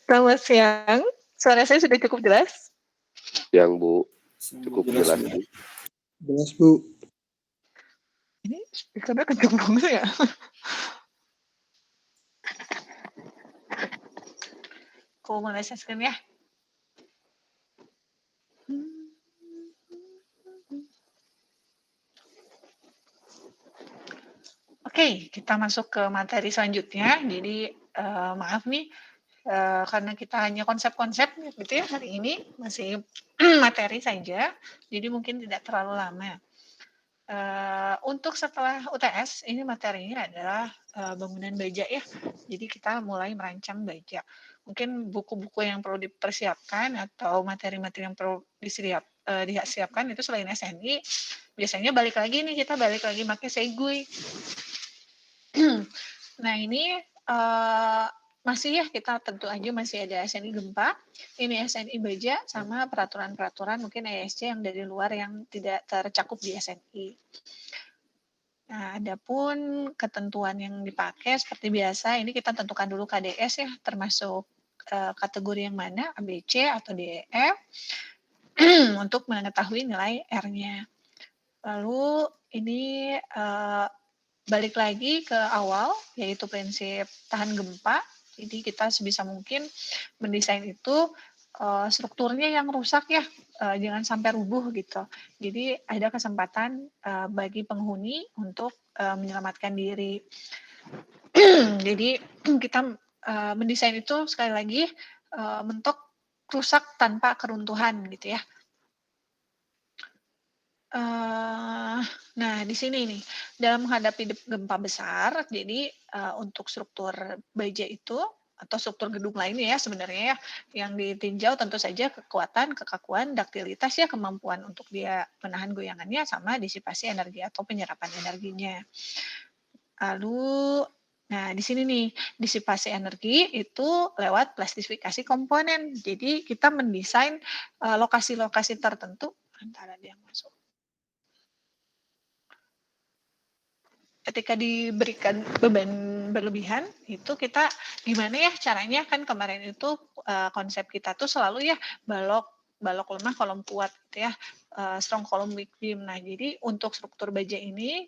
Selamat siang, suara saya sudah cukup jelas? Siang, Bu. Cukup jelas Bu. sih. Jelas, Bu. Ini speaker-nya kenceng banget ya? Aku mau share screen ya. Oke, kita masuk ke materi selanjutnya. Jadi, maaf nih, karena kita hanya konsep-konsep gitu ya hari ini, masih materi saja, jadi mungkin tidak terlalu lama. Untuk setelah UTS, ini materinya adalah bangunan baja ya. Jadi kita mulai merancang baja. Mungkin buku-buku yang perlu dipersiapkan atau materi-materi yang perlu disiapkan itu selain SNI, biasanya balik lagi pakai Segui. Nah ini masih ya, kita tentu aja masih ada SNI gempa, ini SNI baja sama peraturan-peraturan mungkin ESC yang dari luar yang tidak tercakup di SNI. Nah, adapun ketentuan yang dipakai seperti biasa, ini kita tentukan dulu KDS ya, termasuk kategori yang mana, ABC atau DEF, untuk mengetahui nilai R-nya. Lalu ini balik lagi ke awal, yaitu prinsip tahan gempa. Jadi kita sebisa mungkin mendesain itu strukturnya yang rusak ya, jangan sampai rubuh gitu. Jadi ada kesempatan bagi penghuni untuk menyelamatkan diri. Jadi kita mendesain itu sekali lagi bentuk rusak tanpa keruntuhan gitu ya. Nah di sini nih, dalam menghadapi gempa besar, jadi untuk struktur baja itu atau struktur gedung lainnya ya sebenarnya ya, yang ditinjau tentu saja kekuatan, kekakuan, daktilitas ya, kemampuan untuk dia menahan goyangannya sama disipasi energi atau penyerapan energinya. Lalu, nah di sini nih, disipasi energi itu lewat plastifikasi komponen. Jadi kita mendesain lokasi-lokasi tertentu, antara dia masuk. Ketika diberikan beban berlebihan, itu kita gimana ya caranya, kan kemarin itu konsep kita tuh selalu ya balok lemah, kolom kuat gitu ya, strong column weak beam. Nah jadi untuk struktur baja ini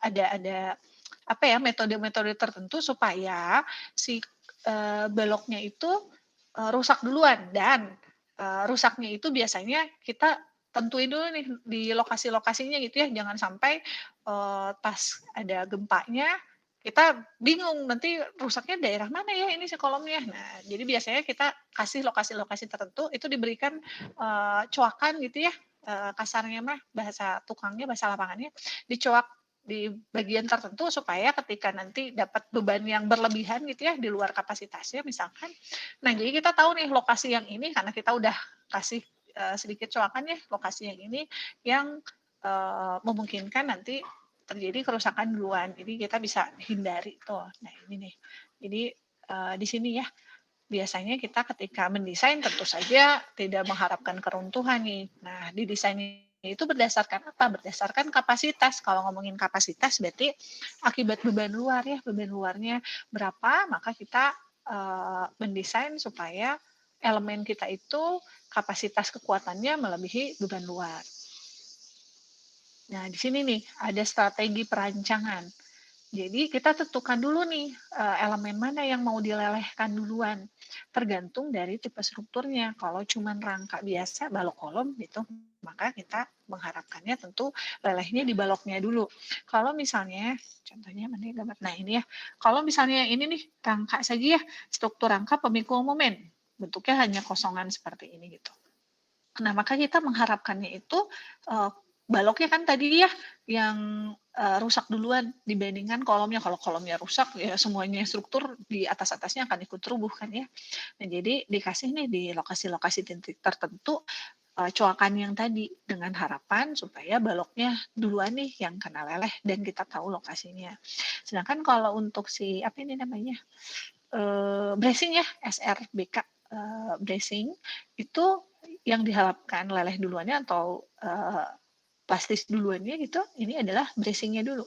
ada apa ya, metode-metode tertentu supaya si baloknya itu rusak duluan, dan rusaknya itu biasanya kita tentuin dulu nih di lokasi-lokasinya gitu ya, jangan sampai pas ada gempanya kita bingung nanti rusaknya daerah mana ya ini si kolomnya. Nah, jadi biasanya kita kasih lokasi-lokasi tertentu itu diberikan coakan gitu ya, kasarnya mah bahasa tukangnya, bahasa lapangannya, dicoak di bagian tertentu supaya ketika nanti dapat beban yang berlebihan gitu ya di luar kapasitasnya misalkan. Nah, jadi kita tahu nih lokasi yang ini karena kita udah kasih sedikit coakan ya, lokasi yang ini yang memungkinkan nanti terjadi kerusakan duluan. Jadi kita bisa hindari tuh. Nah, ini nih. Jadi di sini ya biasanya kita ketika mendesain tentu saja tidak mengharapkan keruntuhan nih. Nah, di desain itu berdasarkan apa? Berdasarkan kapasitas. Kalau ngomongin kapasitas berarti akibat beban luar ya, beban luarnya berapa, maka kita mendesain supaya elemen kita itu kapasitas kekuatannya melebihi beban luar. Nah, di sini nih ada strategi perancangan. Jadi kita tentukan dulu nih elemen mana yang mau dilelehkan duluan. Tergantung dari tipe strukturnya. Kalau cuma rangka biasa, balok kolom gitu, maka kita mengharapkannya tentu lelehnya di baloknya dulu. Kalau misalnya, contohnya mana ya gambar? Nah ini ya, kalau misalnya ini nih rangka saja ya, struktur rangka pemikul momen. Bentuknya hanya kosongan seperti ini gitu. Nah maka kita mengharapkannya itu baloknya kan tadi ya yang rusak duluan dibandingkan kolomnya. Kalau kolomnya rusak ya semuanya struktur di atas-atasnya akan ikut rubuh kan ya. Nah jadi dikasih nih di lokasi-lokasi titik tertentu coakan yang tadi dengan harapan supaya baloknya duluan nih yang kena leleh dan kita tahu lokasinya. Sedangkan kalau untuk si apa ini namanya bracing ya, SRBK bracing itu yang diharapkan leleh duluannya atau plastis duluannya gitu, ini adalah bracingnya dulu.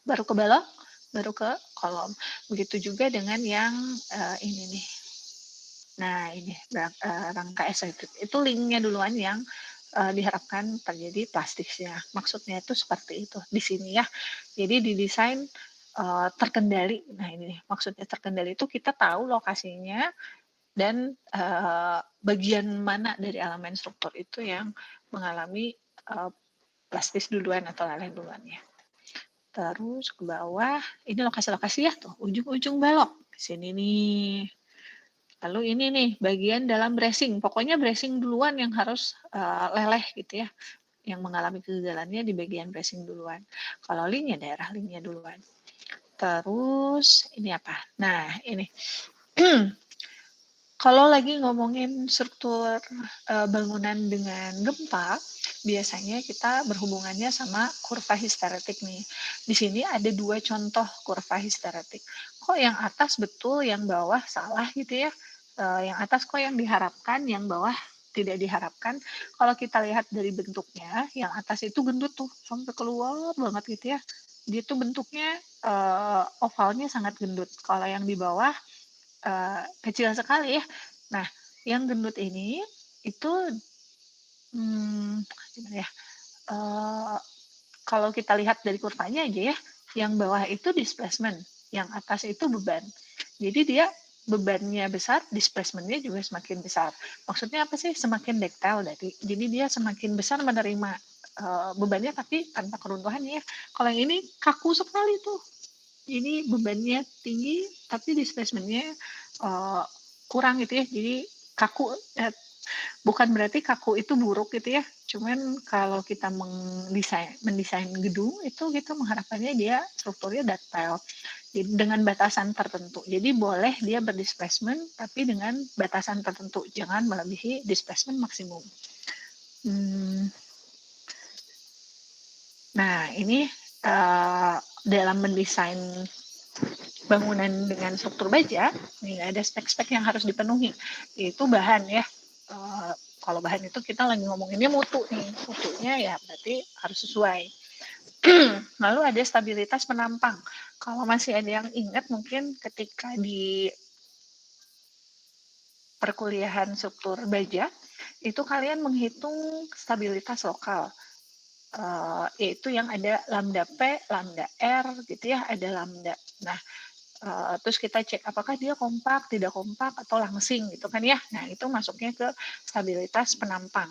Baru ke balok, baru ke kolom. Begitu juga dengan yang ini nih. Nah ini rangka excited itu linknya duluan yang diharapkan terjadi plastisnya. Maksudnya itu seperti itu di sini ya. Jadi didesain terkendali. Nah ini maksudnya terkendali itu kita tahu lokasinya dan bagian mana dari elemen struktur itu yang mengalami plastis duluan atau leleh duluan ya. Terus ke bawah, ini lokasi-lokasi ya tuh, ujung-ujung balok. Sini nih. Lalu ini nih, bagian dalam bracing. Pokoknya bracing duluan yang harus leleh gitu ya. Yang mengalami kegagalannya di bagian bracing duluan. Kalau linknya daerah linknya duluan. Terus ini apa? Nah ini. Kalau lagi ngomongin struktur bangunan dengan gempa, biasanya kita berhubungannya sama kurva histeretik nih. Di sini ada 2 contoh kurva histeretik. Kok yang atas betul, yang bawah salah gitu ya. Yang atas kok yang diharapkan, yang bawah tidak diharapkan. Kalau kita lihat dari bentuknya, yang atas itu gendut tuh, sampai keluar banget gitu ya. Dia tuh bentuknya ovalnya sangat gendut. Kalau yang di bawah kecil sekali ya. Nah, yang gendut ini itu gimana ya? Kalau kita lihat dari kurvanya aja ya, yang bawah itu displacement, yang atas itu beban. Jadi dia bebannya besar, displacementnya juga semakin besar. Maksudnya apa sih? Semakin detail dari. Jadi dia semakin besar menerima bebannya tapi tanpa keruntuhan ya. Kalau yang ini kaku sekali tuh. Ini bebannya tinggi tapi displacementnya kurang gitu ya. Jadi kaku, bukan berarti kaku itu buruk gitu ya. Cuman kalau kita mendesain gedung itu kita mengharapkannya dia strukturnya detail. Jadi dengan batasan tertentu. Jadi boleh dia berdisplacement tapi dengan batasan tertentu. Jangan melebihi displacement maksimum. Nah ini dalam mendesain bangunan dengan struktur baja, nih ada spek-spek yang harus dipenuhi, yaitu bahan ya. Kalau bahan itu kita lagi ngomonginnya mutu nih, mutunya ya berarti harus sesuai. Lalu ada stabilitas penampang. Kalau masih ada yang ingat mungkin ketika di perkuliahan struktur baja, itu kalian menghitung stabilitas lokal. Yaitu yang ada lambda P, lambda R gitu ya, ada lambda. Nah, terus kita cek apakah dia kompak, tidak kompak, atau langsing gitu kan ya. Nah itu masuknya ke stabilitas penampang.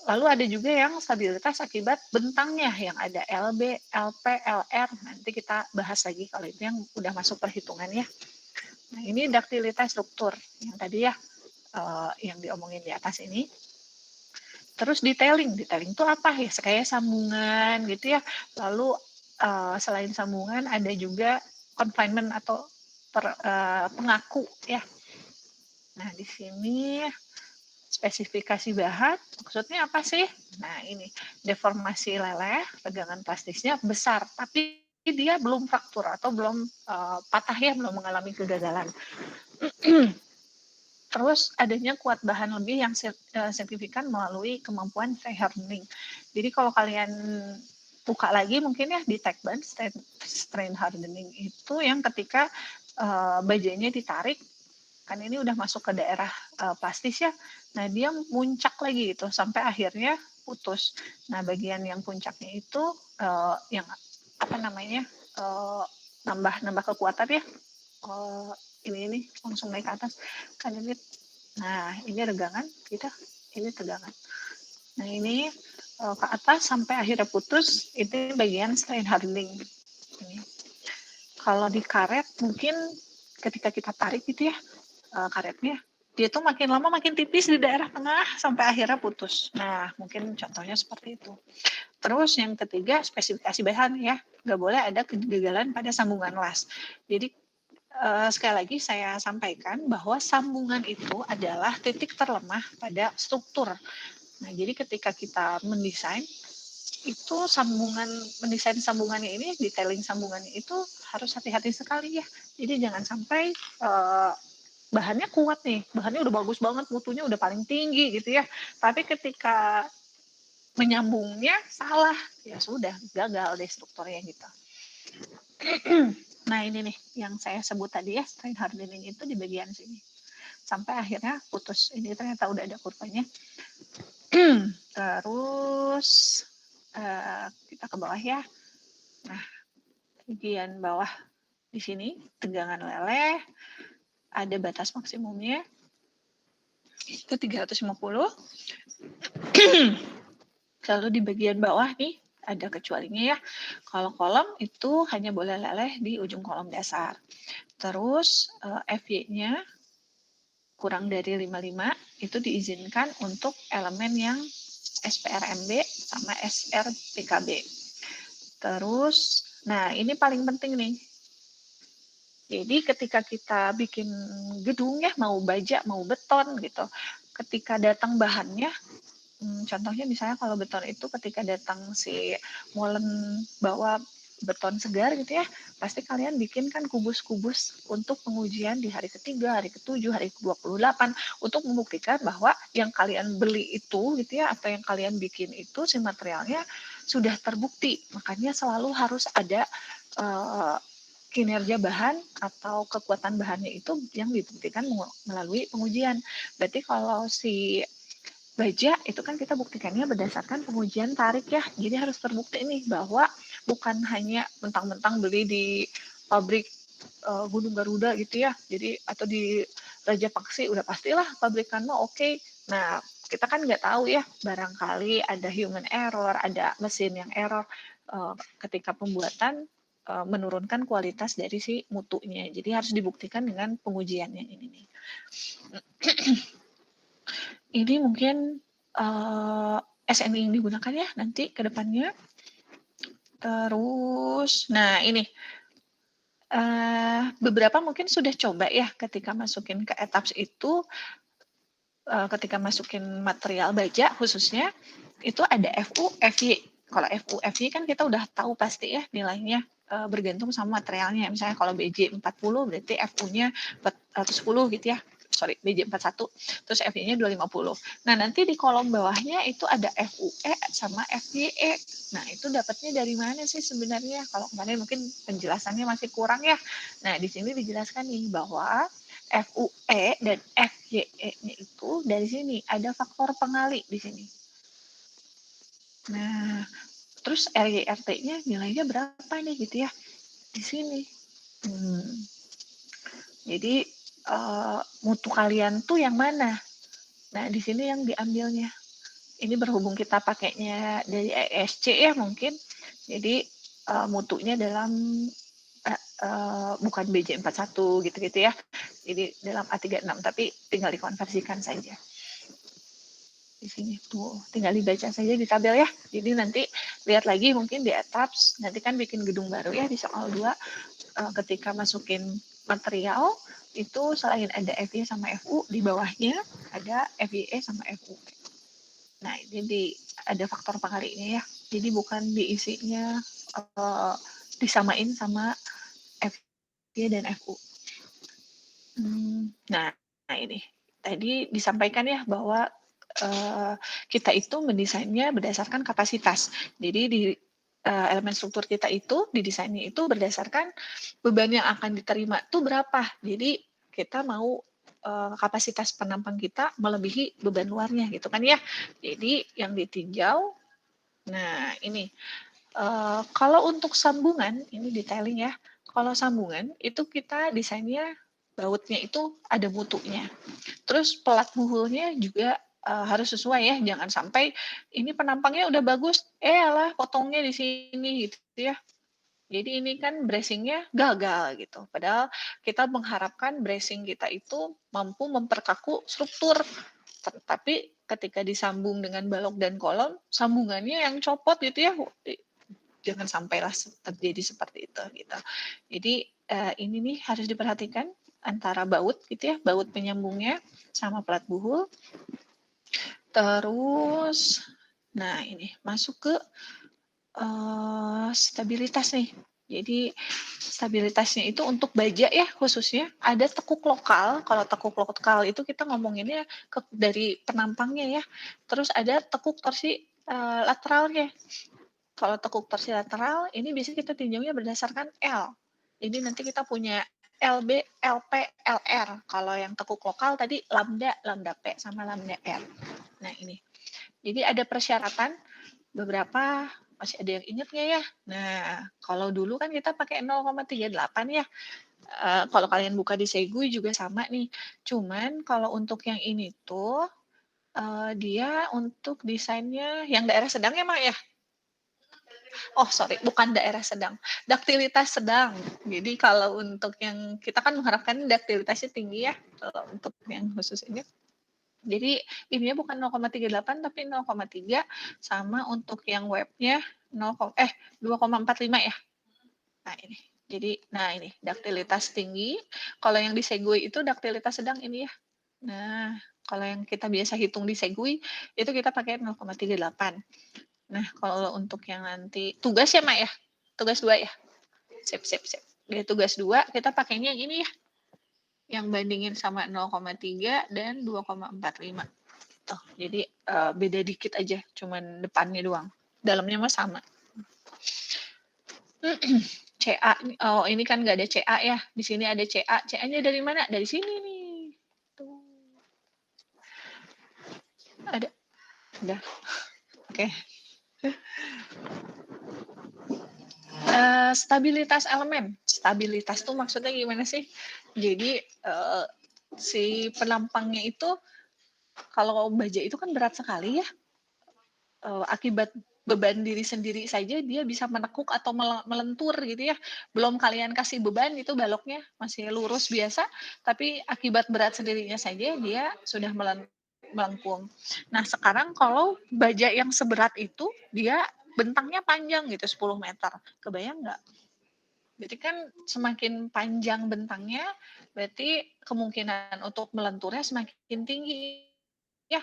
Lalu ada juga yang stabilitas akibat bentangnya yang ada LB, LP, LR. Nanti kita bahas lagi kalau itu yang udah masuk perhitungan ya. Nah ini daktilitas struktur yang tadi ya yang diomongin di atas ini. Terus detailing itu apa ya? Kayak sambungan gitu ya. Lalu selain sambungan ada juga confinement atau pengaku ya. Nah di sini spesifikasi bahan maksudnya apa sih? Nah ini deformasi leleh, tegangan plastisnya besar, tapi dia belum fraktur atau belum patah ya, belum mengalami kegagalan. Terus adanya kuat bahan lebih yang signifikan melalui kemampuan free hardening. Jadi kalau kalian buka lagi mungkin ya di Techban strain hardening itu yang ketika bajanya ditarik kan ini udah masuk ke daerah plastis ya. Nah dia muncak lagi gitu sampai akhirnya putus. Nah bagian yang puncaknya itu yang apa namanya nambah kekuatan ya. Ini langsung naik ke atas kan ini. Nah ini regangan kita, ini tegangan. Nah ini ke atas sampai akhirnya putus, itu bagian strain hardening. Ini. Kalau di karet mungkin ketika kita tarik gitu ya karetnya, dia tuh makin lama makin tipis di daerah tengah sampai akhirnya putus. Nah mungkin contohnya seperti itu. Terus yang ketiga spesifikasi bahan ya, nggak boleh ada kegagalan pada sambungan las. Jadi sekali lagi saya sampaikan bahwa sambungan itu adalah titik terlemah pada struktur. Nah, jadi ketika kita mendesain itu mendesain sambungannya ini, detailing sambungannya itu harus hati-hati sekali ya. Jadi jangan sampai bahannya kuat nih, bahannya udah bagus banget, mutunya udah paling tinggi gitu ya. Tapi ketika menyambungnya salah, ya sudah gagal deh strukturnya gitu. Nah ini nih yang saya sebut tadi ya, strain hardening itu di bagian sini. sampai akhirnya putus. Ini ternyata udah ada kurvanya. Terus kita ke bawah ya. Nah, bagian bawah di sini tegangan leleh, ada batas maksimumnya itu 350. Lalu di bagian bawah nih ada kecualinya ya. Kalau kolom itu hanya boleh leleh di ujung kolom dasar. Terus FY-nya kurang dari 55 itu diizinkan untuk elemen yang SPRMB sama SRPKB. Terus, nah ini paling penting nih. Jadi ketika kita bikin gedung ya, mau baja, mau beton gitu, ketika datang bahannya, contohnya misalnya kalau beton itu ketika datang si molen bawa beton segar gitu ya, pasti kalian bikin kan kubus-kubus untuk pengujian di hari ketiga, hari ketujuh, hari ke-28 untuk membuktikan bahwa yang kalian beli itu gitu ya, atau yang kalian bikin itu si materialnya sudah terbukti. Makanya selalu harus ada kinerja bahan atau kekuatan bahannya itu yang dibuktikan melalui pengujian. Berarti kalau si baja itu kan kita buktikannya berdasarkan pengujian tarik ya. Jadi harus terbukti nih bahwa bukan hanya mentang-mentang beli di pabrik Gunung Garuda gitu ya. Jadi atau di Raja Paksi udah pastilah pabrikan mah oke. Nah, kita kan nggak tahu ya, barangkali ada human error, ada mesin yang error ketika pembuatan menurunkan kualitas dari si mutunya. Jadi harus dibuktikan dengan pengujiannya ini nih. Ini mungkin SNI yang digunakan ya nanti ke depannya. Terus, nah ini beberapa mungkin sudah coba ya ketika masukin ke etaps itu, ketika masukin material baja khususnya, itu ada FU, FY. Kalau FU, FY kan kita udah tahu pasti ya nilainya bergantung sama materialnya. Misalnya kalau BJ 40 berarti FU-nya 410 gitu ya. Sorry, BJ 41, terus FY-nya 250. Nah, nanti di kolom bawahnya itu ada FUE sama FYE. Nah, itu dapatnya dari mana sih sebenarnya? Kalau kemarin mungkin penjelasannya masih kurang ya. Nah, di sini dijelaskan nih bahwa FUE dan FYE-nya itu dari sini ada faktor pengali di sini. Nah, terus RYRT-nya nilainya berapa nih gitu ya? Di sini. Jadi mutu kalian tuh yang mana? Nah, di sini yang diambilnya. Ini berhubung kita pakainya dari ESC ya mungkin. Jadi mutunya dalam bukan BJ41 gitu-gitu ya. Jadi dalam A36 tapi tinggal dikonversikan saja. Di sini tuh tinggal dibaca saja di tabel ya. Jadi nanti lihat lagi mungkin di etaps, nanti kan bikin gedung baru ya di soal 2 ketika masukin material itu selain ada FY sama FU di bawahnya ada FYE sama FU. Nah, ini ada faktor pengalinya ya. Jadi bukan diisinya disamain sama FY dan FU. Nah, ini tadi disampaikan ya bahwa kita itu mendesainnya berdasarkan kapasitas. Jadi di elemen struktur kita itu didesainnya itu berdasarkan beban yang akan diterima itu berapa. Jadi kita mau kapasitas penampang kita melebihi beban luarnya gitu kan ya. Jadi yang ditinjau, nah ini kalau untuk sambungan ini detailing ya. Kalau sambungan itu kita desainnya bautnya itu ada mutunya. Terus pelat buhulnya juga harus sesuai ya, jangan sampai ini penampangnya udah bagus, alah potongnya di sini gitu ya. Jadi ini kan bracing-nya gagal gitu. Padahal kita mengharapkan bracing kita itu mampu memperkaku struktur. Tapi ketika disambung dengan balok dan kolom, sambungannya yang copot gitu ya. Jangan sampailah terjadi seperti itu gitu. Jadi ini nih harus diperhatikan antara baut gitu ya, baut penyambungnya sama pelat buhul. Terus, nah ini masuk ke stabilitas nih. Jadi stabilitasnya itu untuk baja ya khususnya ada tekuk lokal. Kalau tekuk lokal itu kita ngomonginnya dari penampangnya ya. Terus ada tekuk torsi lateralnya. Kalau tekuk torsi lateral ini biasanya kita tinjaunya berdasarkan L. Jadi nanti kita punya LB, LP, LR. Kalau yang tekuk lokal tadi lambda, lambda P sama lambda R. Nah ini. Jadi ada persyaratan beberapa, masih ada yang ingat nggak ya? Nah, kalau dulu kan kita pakai 0,38 ya. Kalau kalian buka di Segui juga sama nih. Cuman kalau untuk yang ini tuh dia untuk desainnya yang daerah sedang ya, Mak, ya? Oh, sorry, bukan daerah sedang, daktilitas sedang. Jadi kalau untuk yang kita kan mengharapkan daktilitasnya tinggi ya, untuk yang khusus ini. Jadi ininya bukan 0,38 tapi 0,3 sama untuk yang webnya 2,45 ya. Nah ini. Jadi, nah ini daktilitas tinggi. Kalau yang di Segui itu daktilitas sedang ini ya. Nah, kalau yang kita biasa hitung di Segui itu kita pakai 0,38. Nah, kalau untuk yang nanti tugas ya, Mak ya? Tugas 2 ya? Sip, sip, sip. Di tugas 2 kita pakainya yang ini ya. Yang bandingin sama 0,3 dan 2,45. Tuh, jadi beda dikit aja, cuman depannya doang. Dalamnya mah sama. CA, oh ini kan nggak ada CA ya. Di sini ada CA. CA-nya dari mana? Dari sini nih. Tuh. Ada. Udah. Oke. Stabilitas elemen. Stabilitas tuh maksudnya gimana sih? Jadi si penampangnya itu kalau baja itu kan berat sekali ya. Akibat beban diri sendiri saja dia bisa menekuk atau melentur gitu ya. Belum kalian kasih beban itu baloknya masih lurus biasa, tapi akibat berat sendirinya saja dia sudah melengkung. Nah, sekarang kalau baja yang seberat itu dia bentangnya panjang gitu 10 meter. Kebayang nggak? Berarti kan semakin panjang bentangnya, berarti kemungkinan untuk melenturnya semakin tinggi ya.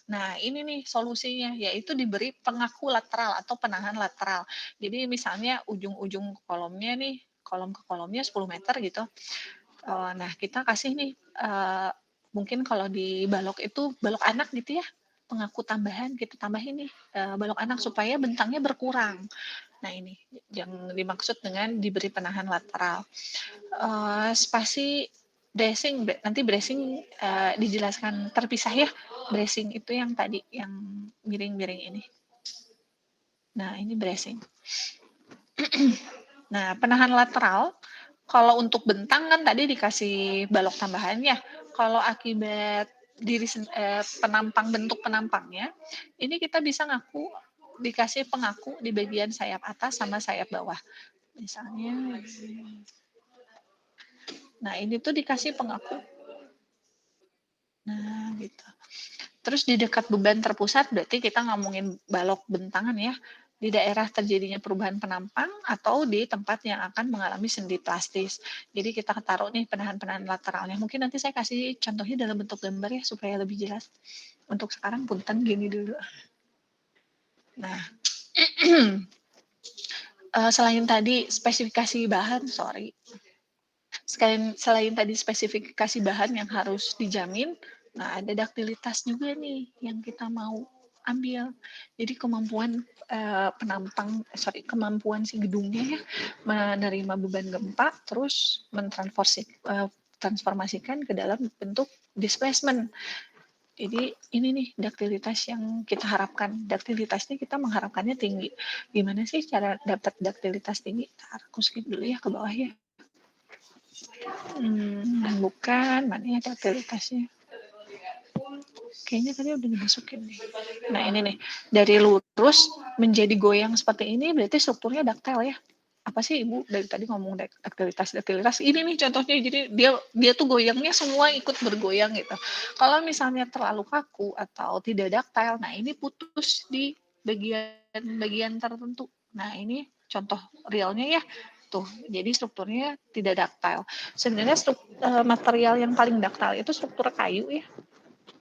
Nah, ini nih solusinya, yaitu diberi pengaku lateral atau penahan lateral. Jadi misalnya ujung-ujung kolomnya nih, kolom ke kolomnya 10 meter gitu. Nah, kita kasih nih, mungkin kalau di balok itu balok anak gitu ya, pengaku tambahan kita tambahin nih, balok anak supaya bentangnya berkurang. Nah ini, yang dimaksud dengan diberi penahan lateral. Spasi bracing, nanti bracing dijelaskan terpisah ya. Bracing itu yang tadi, yang miring-miring ini. Nah, ini bracing. Nah, penahan lateral, kalau untuk bentang kan tadi dikasih balok tambahannya. Kalau akibat penampang, bentuk penampangnya, ini kita bisa dikasih pengaku di bagian sayap atas sama sayap bawah. Misalnya, nah ini tuh dikasih pengaku. Nah, gitu. Terus di dekat beban terpusat berarti kita ngomongin balok bentangan ya. Di daerah terjadinya perubahan penampang atau di tempat yang akan mengalami sendi plastis. Jadi kita taruh nih penahan-penahan lateralnya. Mungkin nanti saya kasih contohnya dalam bentuk gambar ya supaya lebih jelas. Untuk sekarang punten gini dulu. Nah, selain tadi spesifikasi bahan, selain tadi spesifikasi bahan yang harus dijamin, nah ada daktilitas juga nih yang kita mau ambil. Jadi kemampuan kemampuan si gedungnya ya menerima beban gempa, terus transformasikan ke dalam bentuk displacement. Jadi ini nih daktilitas yang kita harapkan. Daktilitasnya kita mengharapkannya tinggi. Gimana sih cara dapat daktilitas tinggi? Aku skip dulu ya ke bawah ya. Bukan, mana ya daktilitasnya? Kayaknya tadi udah dimasukin nih. Nah ini nih, dari lurus menjadi goyang seperti ini berarti strukturnya daktil ya. Apa sih Ibu dari tadi ngomong daktilitas? Ini nih contohnya, jadi dia tuh goyangnya semua ikut bergoyang gitu. Kalau misalnya terlalu kaku atau tidak daktil, nah ini putus di bagian tertentu. Nah ini contoh realnya ya. Tuh, jadi strukturnya tidak daktil. Sebenarnya material yang paling daktil itu struktur kayu ya.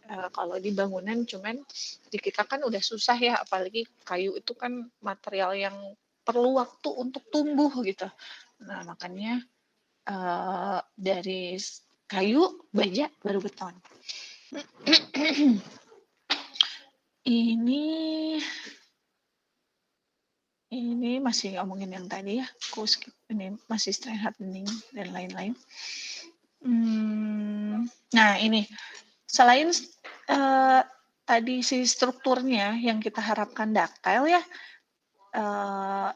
Kalau di bangunan, cuman di kita kan udah susah ya, apalagi kayu itu kan material yang perlu waktu untuk tumbuh gitu. Nah makanya dari kayu, baja, baru beton. Ini Ini masih ngomongin yang tadi ya, aku skip ini masih strength hardening dan lain-lain. Nah ini selain tadi si strukturnya yang kita harapkan ductile ya,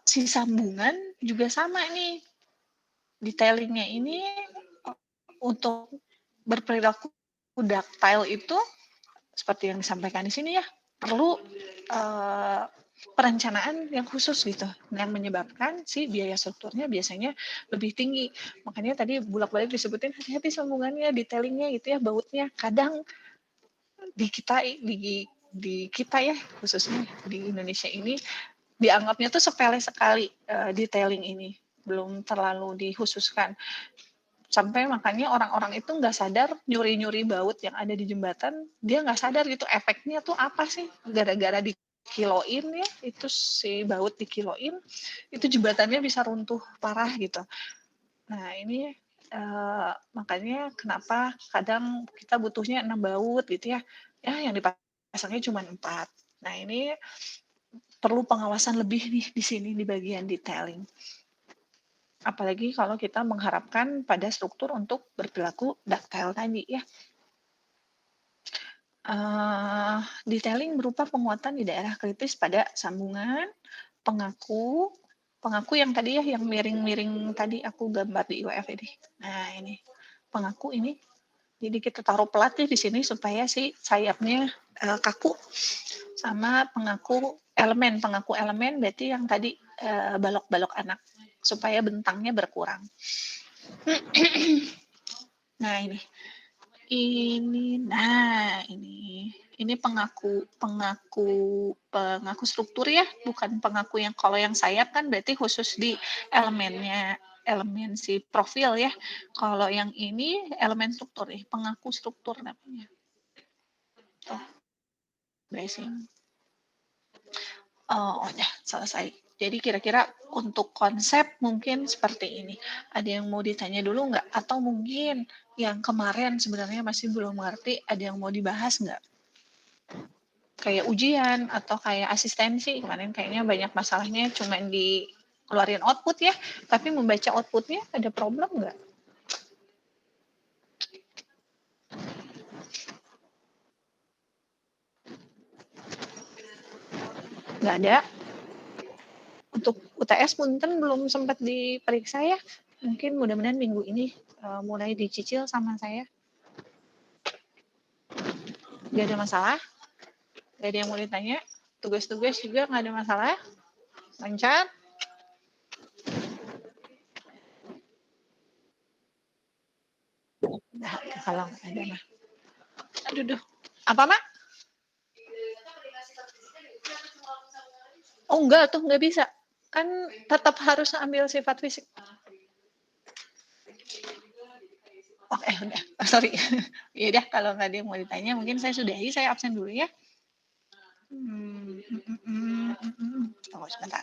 si sambungan juga sama nih. Detailingnya ini untuk berperilaku ductile itu seperti yang disampaikan di sini ya, perlu perencanaan yang khusus gitu, yang menyebabkan si biaya strukturnya biasanya lebih tinggi. Makanya tadi bolak-balik disebutin hati-hati sambungannya, detailingnya gitu ya, bautnya. Kadang di kita ya, khususnya di Indonesia ini, dianggapnya tuh sepele sekali detailing ini, belum terlalu dikhususkan. Sampai makanya orang-orang itu nggak sadar nyuri-nyuri baut yang ada di jembatan, dia nggak sadar gitu efeknya tuh apa sih, gara-gara dikiloin ya, itu si baut dikiloin, itu jembatannya bisa runtuh parah gitu. Nah ini makanya kenapa kadang kita butuhnya 6 baut gitu ya, yang dipasangnya cuma 4. Nah ini perlu pengawasan lebih nih di sini di bagian detailing. Apalagi kalau kita mengharapkan pada struktur untuk berperilaku ductile tadi ya. Detailing berupa penguatan di daerah kritis pada sambungan, pengaku yang tadi ya, yang miring-miring tadi aku gambar di IWF ini. Nah ini, pengaku ini, jadi kita taruh pelat di sini supaya si sayapnya kaku, sama pengaku elemen berarti yang tadi balok-balok anak, supaya bentangnya berkurang. Nah ini pengaku struktur ya, bukan pengaku yang kalau yang sayap kan berarti khusus di elemen si profil ya. Kalau yang ini elemen struktur nih, pengaku struktur namanya. Tuh, bracing. Udah selesai. Jadi kira-kira untuk konsep mungkin seperti ini. Ada yang mau ditanya dulu nggak? Atau mungkin yang kemarin sebenarnya masih belum ngerti, ada yang mau dibahas nggak? Kayak ujian atau kayak asistensi, kemarin kayaknya banyak masalahnya cuma di keluarin output ya, tapi membaca outputnya ada problem nggak? Nggak ada. Untuk UTS punten belum sempat diperiksa ya. Mungkin mudah-mudahan minggu ini mulai dicicil sama saya. Nggak ada masalah. Nggak ada yang mau ditanya. Tugas-tugas juga nggak ada masalah. Lancar. Nah, kalau nggak ada mah. Aduh. Apa, Mak? Oh enggak tuh, nggak bisa. Kan tetap harus ambil sifat fisik. Oke, udah. Sorry. Ya udah, kalau nggak ada yang mau ditanya, mungkin saya sudahi. Saya absen dulu ya. Tunggu sebentar.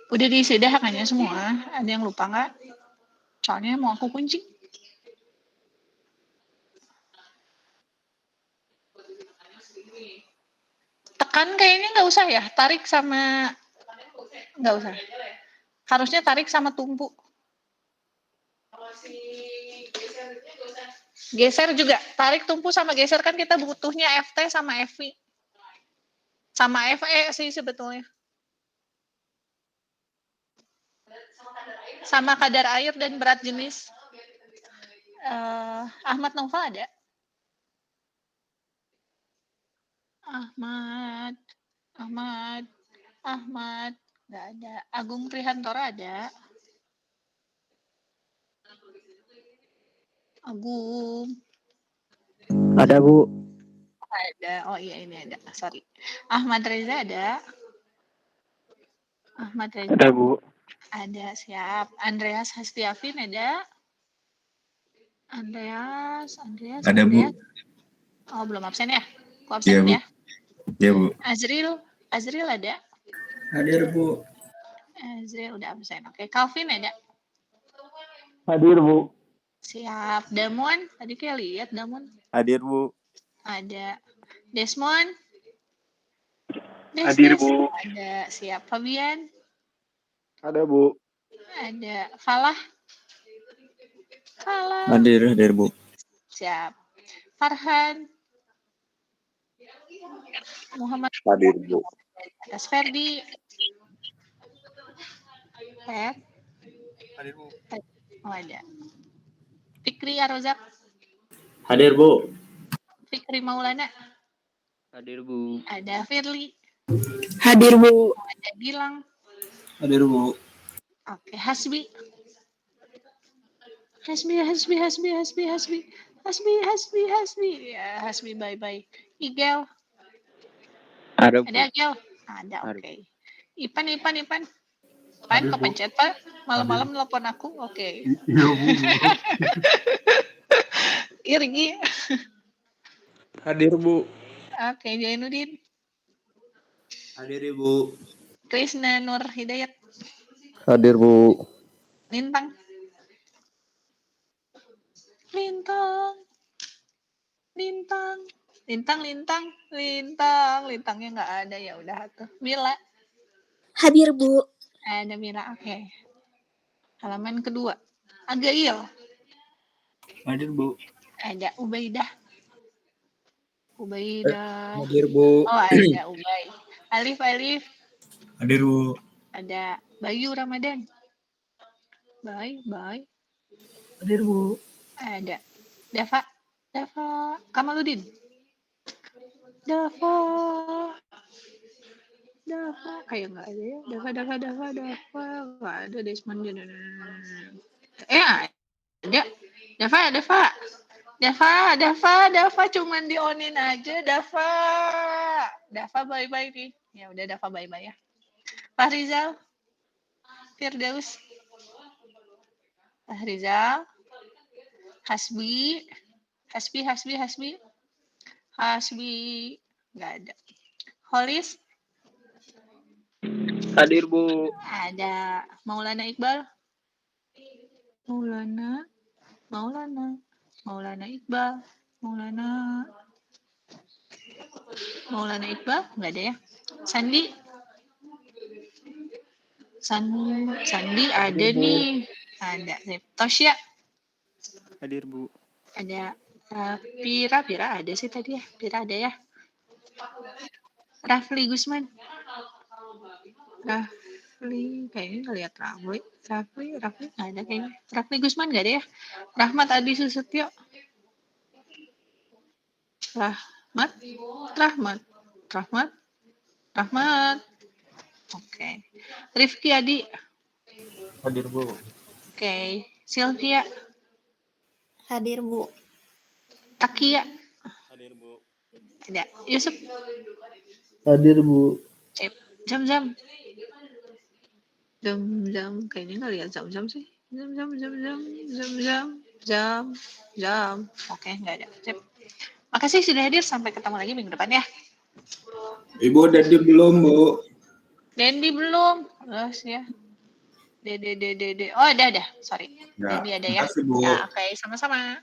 Udah diisi dah hanya semua. Ada yang lupa nggak? Soalnya mau aku kunci. Tekan kayaknya nggak usah ya. Tarik sama nggak usah. Harusnya tarik sama tumpu. Geser juga. Tarik tumpu sama geser kan kita butuhnya FT sama FV. Sama FE sih sebetulnya. Sama kadar air dan berat jenis. Ahmad Noval ada? Ahmad, nggak ada. Agung Trihantoro ada? Agung. Ada, Bu. Ada. Oh iya, ini ada. Sorry. Ahmad Reza ada? Ahmad Reza. Ada, Bu. Ada, siap. Andreas Hastiafin ada? Andreas. Ada, Bu. Oh, belum absen ya? Aku absen ya? Iya, Bu. Azril ada? Hadir, Bu. Azril udah absen. Oke, Calvin ada? Hadir, Bu. Siap. Damon, tadi kayak lihat Damon. Hadir, Bu. Ada. Desmond. Hadir, Bu. Ada. Siap. Fabian. Ada, Bu. Ada. Falah. Hadir Bu. Siap. Farhan. Muhammad. Hadir, Bu. Ada Ferdi. Fer. Hadir, Bu. Oh, ada. Fikri Arozak. Hadir Bu. Fikri Maulana. Hadir, Bu. Ada Firly. Hadir, Bu. Ada Gilang. Hadir Bu. Oke, Hasbi. Hasbi. Ya, Hasbi bye-bye. Igel. Ada, Bu. Ada Igel? Ada, Ada. oke. Ipan. Pan, kepencet, Pak. Malam-malam nelpon aku, oke. Iya, Bu. Irgi. Hadir, Bu. Oke, Jainuddin. Hadir Bu. Krisna Nur Hidayat. Hadir, Bu. Lintang. Lintangnya nggak ada, ya udah tuh. Mila. Hadir, Bu. Ada Mila, oke. Halaman kedua. Agail. Hadir Bu. Ada Ubaidah. Hadir Bu. Oh, ada Ubay. Alif. Hadir Bu. Ada Bayu Ramadan. Bye. Hadir Bu. Ada Dava Kamaludin. Dava kayak nggak ada ya. Dava nggak ada. Desmond. Ada Dava cuman di-onin aja. Dava bye nih. Ya udah, Dava bye ya. Fahrizal, Firdaus, Fahrizal, Hasbi, nggak ada. Holis, Hadir, Bu. ada. Maulana Iqbal, Maulana Iqbal, nggak ada ya. Sandi ada nih. Ada. Tosya. Hadir, Bu. Ada. Pira ada sih tadi ya. Pira ada ya. Rafli Gusman. Kayaknya ngeliat Rafli nggak ada kayaknya. Rafli Gusman nggak ada ya. Rahmat Adi Susetyo. Rahmat. Oke. Rifki Adi. Hadir, Bu. Oke. Sylvia. Hadir, Bu. Takia. Hadir Bu. Ada. Yusuf. Hadir, Bu. Jam. Kayaknya nggak lihat jam sih. Jam. Oke, nggak ada. Sip. Makasih sudah hadir. Sampai ketemu lagi minggu depan ya. Ibu udah di belum Bu? Dendi belum. Terus ya. Dede. Oh, ada. Sorry. Ya, Dendi ada ya. makasih, Bu. Ya, oke, sama-sama.